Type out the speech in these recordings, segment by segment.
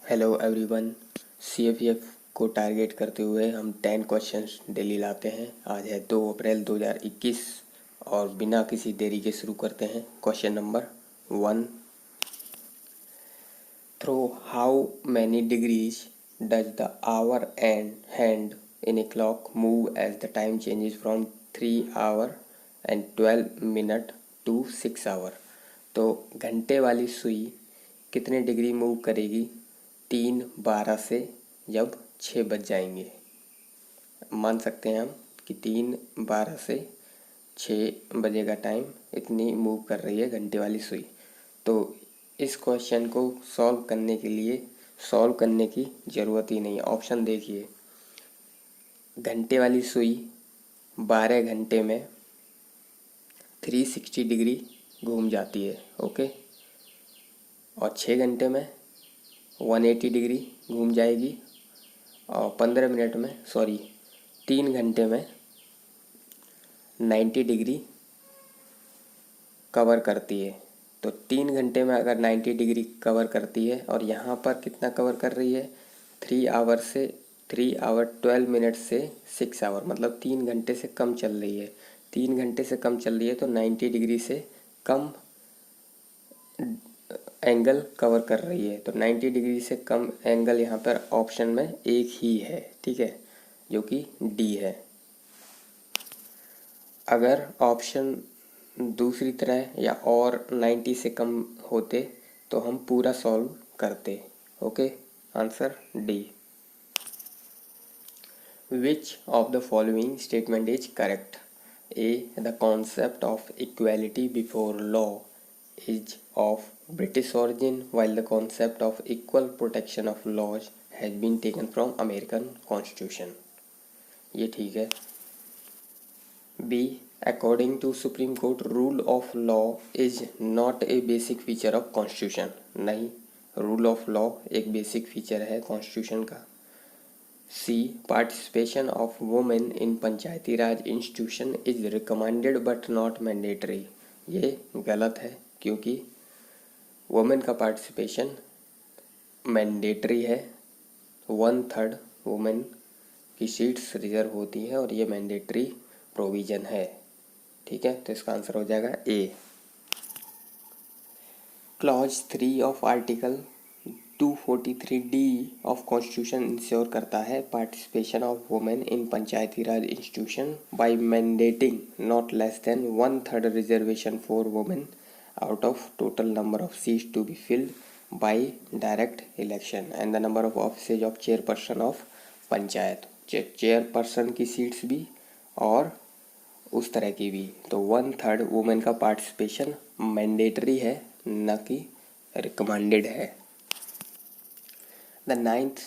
Hello everyone. सीएफईएफ को target करते हुए हम 10 क्वेश्चंस डेली लाते हैं। आज है 2 अप्रैल 2021 और बिना किसी देरी के शुरू करते हैं। Question number 1, throw how many degrees does the hour end hand in a clock move as the time changes from 3 hour and 12 minute to 6 hour. तो घंटे वाली सुई कितने डिग्री मूव करेगी 3:12 से जब 6 बज जाएंगे। मान सकते हैं हम कि 3:12 से 6 बजे का टाइम इतनी मूव कर रही है घंटे वाली सुई। तो इस क्वेश्चन को सॉल्व करने के लिए सॉल्व करने की ज़रूरत ही नहीं। ऑप्शन देखिए, घंटे वाली सुई 12 घंटे में 360 डिग्री घूम जाती है, ओके, और 6 घंटे में 180 डिग्री घूम जाएगी और 15 मिनट में 3 घंटे में 90 डिग्री कवर करती है। तो 3 घंटे में अगर 90 डिग्री कवर करती है और यहाँ पर कितना कवर कर रही है 3 आवर 12 मिनट से 6 आवर, मतलब 3 घंटे से कम चल रही है। 3 घंटे से कम चल रही है तो 90 डिग्री से कम एंगल कवर कर रही है। तो 90 डिग्री से कम एंगल यहाँ पर ऑप्शन में एक ही है, ठीक है, जो कि डी है। अगर ऑप्शन दूसरी तरह या और 90 से कम होते तो हम पूरा सॉल्व करते। Okay, answer D. Which of the following statement is correct? A, the concept of equality before law is of British origin, while the concept of equal protection of laws has been taken from American Constitution. ये ठीक है। B, according to Supreme Court, rule of law is not a basic feature of Constitution. नहीं, rule of law एक basic feature है Constitution का। C, participation of women in Panchayati Raj institution is recommended but not mandatory. ये गलत है क्योंकि women का participation mandatory है। 1/3 वुमेन की सीट्स रिजर्व होती हैं और ये मैंडेटरी प्रोविज़न है, ठीक है। तो इसका आंसर हो जाएगा A. Clause 3 of article 243D of constitution ensure करता है participation of women in panchayati raj institution by mandating not less than 1/3 reservation for women out of total number of seats to be filled by direct election and the number of offices of chairperson of panchayat. Chairperson की seats भी और उस तरह की भी। तो 1/3 women का participation mandatory है, न कि रिकमेंडेड है। The 9th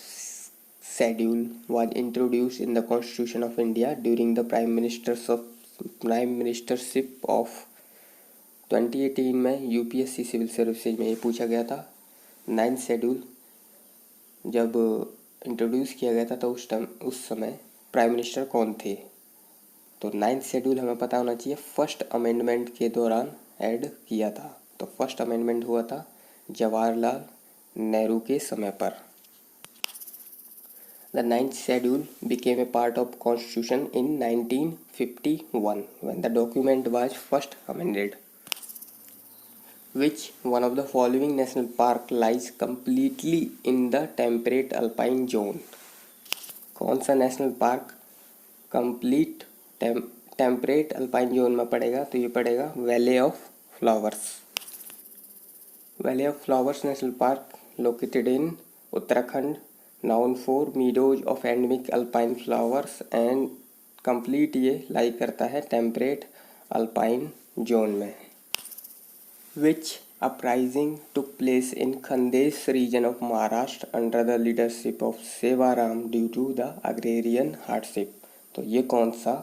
schedule was introduced in the Constitution of India during the prime ministership of 2018 में यूपीएससी सिविल सर्विसेज में ये पूछा गया था। 9th शेड्यूल जब इंट्रोड्यूस किया गया था तो उस समय प्राइम मिनिस्टर कौन थे? तो 9th शेड्यूल हमें पता होना चाहिए फर्स्ट अमेंडमेंट के दौरान ऐड किया था। तो फर्स्ट अमेंडमेंट हुआ था जवाहरलाल नेहरू के समय पर। The 9th schedule became a part of Constitution in 1951 when the document was first amended. Which one of the following national park lies completely in the temperate alpine zone? कौन सा national park complete temperate alpine zone में पड़ेगा? तो ये पड़ेगा valley of flowers. Valley of flowers national park located in Uttarakhand, noun for meadows of endemic alpine flowers and complete ये लाई करता है टेम्परेट अल्पाइन जोन में। Which uprising took place in Khandesh region of Maharashtra under the leadership of Sevaram due to the agrarian hardship? तो ये कौन सा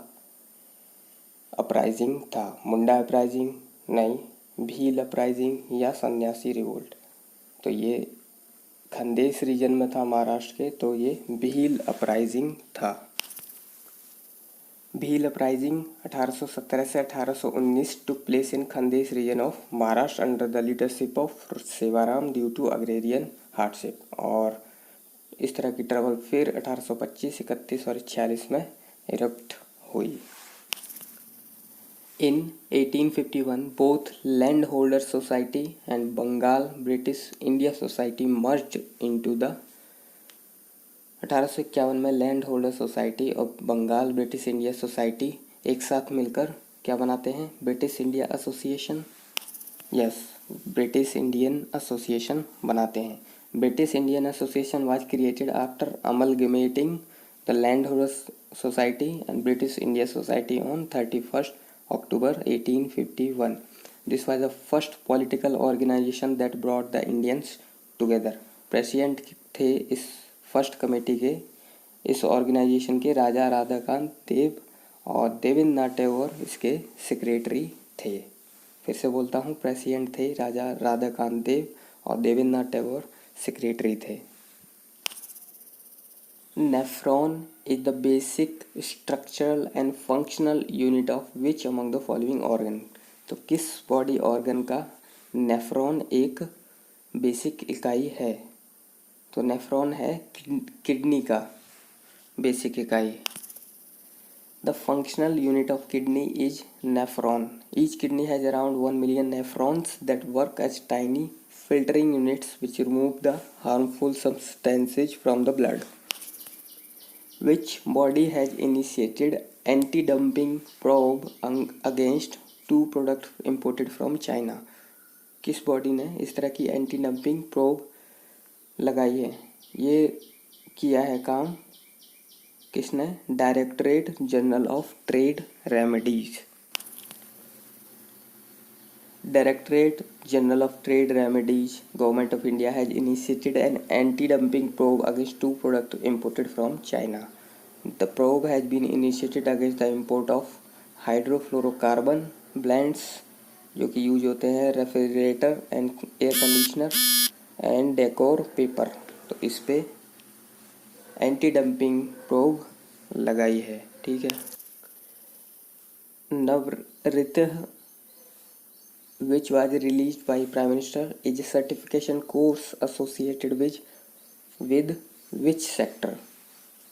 uprising था? मुंडा uprising नहीं, भील अपराइजिंग या सन्यासी रिवोल्ट? तो ये खंडेश रीजन में था महाराष्ट्र के, तो ये भील अपराइजिंग था। भील अपराइजिंग 1817 से 1819 took place in Khandesh region of Maharashtra under the leadership of Sevaram due to agrarian hardship. और इस तरह की ट्रबल फिर 1825, 31 और 46 में इरप्ट हुई। In 1851, both Landholder Society and Bengal British India Society merged into the 1851 में लैंड होल्डर सोसाइटी और बंगाल ब्रिटिश इंडिया सोसाइटी एक साथ मिलकर क्या बनाते हैं? British India association. Yes, British Indian association बनाते हैं। British Indian association was created after amalgamating the land holder society and British India society on 31 October 1851. This was the first political organization that brought the Indians together. President थे इस first committee के, इस organisation के राजा राधाकांत देव, और देवेंद्रनाथ टैगोर इसके secretary थे। फिर से बोलता हूँ, प्रेसिडेंट थे राजा राधाकांत देव और देवेंद्रनाथ टैगोर सेक्रेटरी थे। Nephron is the basic structural and functional unit of which among the following organ? तो किस बॉडी ऑर्गन का नेफ्रॉन एक बेसिक इकाई है? तो नेफ्रॉन है किडनी का बेसिक इकाई। The functional unit of kidney is nephron. Each kidney has around 1 million nephrons that work as tiny filtering units which remove the harmful substances from the blood. Which body has initiated anti-dumping probe against two products imported from China? किस body ने इस तरह की anti dumping probe लगाई है? ये किया है काम किसने? Directorate general of trade remedies. Directorate General of Trade Remedies, Government of India has initiated an anti-dumping probe against two products imported from China. The probe has been initiated against the import of hydrofluorocarbon blends जो कि use होते हैं refrigerator and air conditioner and decor paper. तो इस पे anti dumping probe लगाई है। ठीक है। Navreet which was released by Prime Minister is a certification course associated with which sector?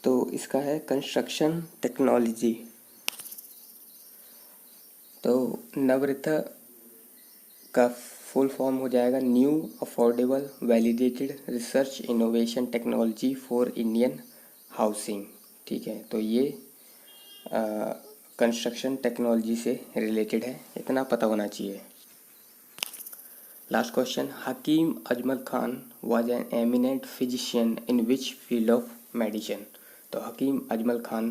तो इसका है कंस्ट्रक्शन टेक्नोलॉजी। तो नवरिता का फुल फॉर्म हो जाएगा new affordable validated research innovation technology for Indian housing. ठीक है, तो ये कंस्ट्रक्शन टेक्नोलॉजी से रिलेटेड है, इतना पता होना चाहिए। Last question, Hakim Ajmal Khan was an eminent physician in which field of medicine? तो हकीम अजमल खान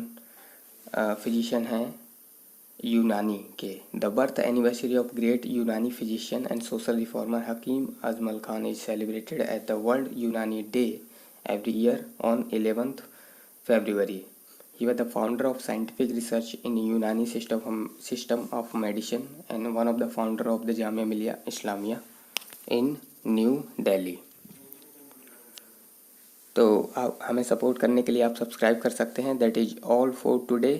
फिजिशियन हैं यूनानी के। The birth anniversary of great Unani physician and social reformer Hakim Ajmal Khan is celebrated at the world Unani day every year on 11th February. He was the founder of scientific research in Unani system of medicine and one of the founder of the Jamia Millia Islamia in New Delhi. तो हमें support करने के लिए आप subscribe कर सकते हैं। That is all for today.